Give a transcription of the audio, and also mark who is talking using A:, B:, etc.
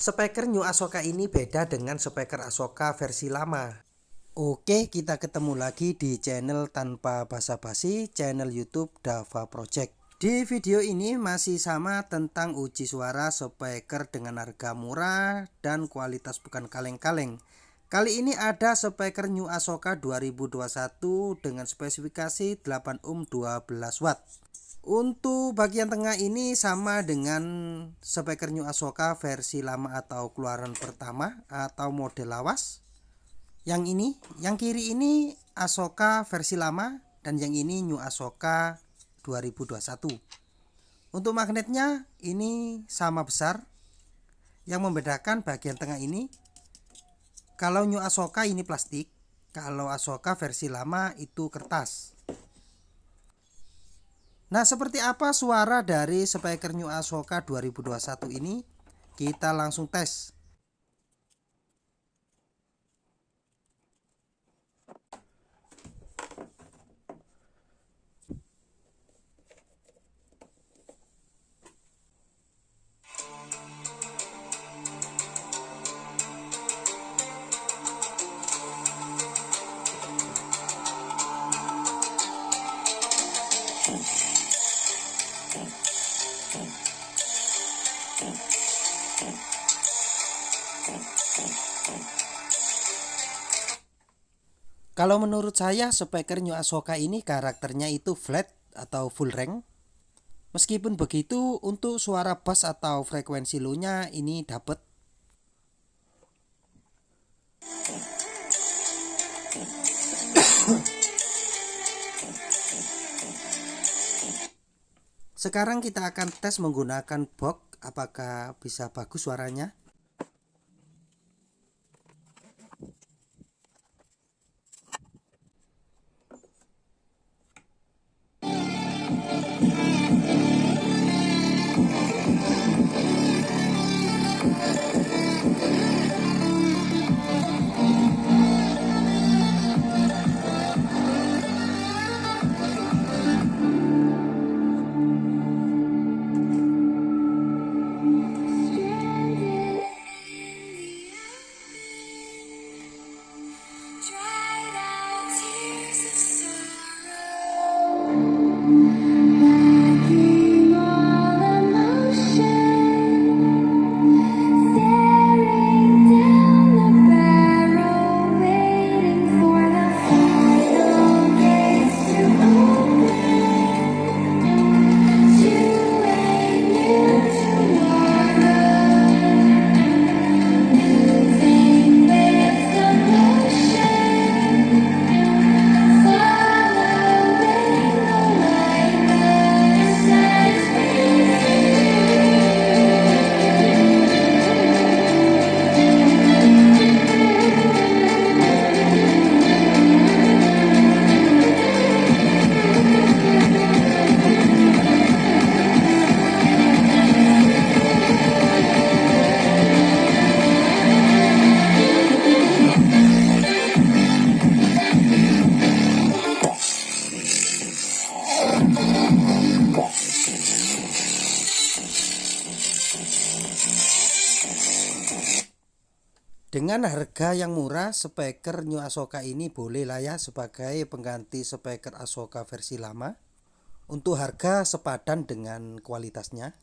A: Speaker New Asoka ini beda dengan speaker Asoka versi lama. Oke, kita ketemu lagi di channel tanpa basa-basi, channel YouTube Dava Project. Di video ini masih sama tentang uji suara speaker dengan harga murah dan kualitas bukan kaleng-kaleng. Kali ini ada speaker New Asoka 2021 dengan spesifikasi 8 ohm 12 watt. Untuk bagian tengah ini sama dengan speaker New Asoka versi lama atau keluaran pertama atau model lawas. Yang ini, yang kiri ini Asoka versi lama dan yang ini New Asoka 2021. Untuk magnetnya ini sama besar. Yang membedakan bagian tengah ini, kalau New Asoka ini plastik, kalau Asoka versi lama itu kertas. Nah, seperti apa suara dari speaker New Asoka 2021 ini? Kita langsung tes. Kalau menurut saya speaker New Asoka ini karakternya itu flat atau full range. Meskipun begitu untuk suara bass atau frekuensi low-nya ini dapat. Sekarang kita akan tes menggunakan box, apakah bisa bagus suaranya. Dengan harga yang murah, speaker New Asoka ini boleh lah ya sebagai pengganti speaker Asoka versi lama. Untuk harga sepadan dengan kualitasnya.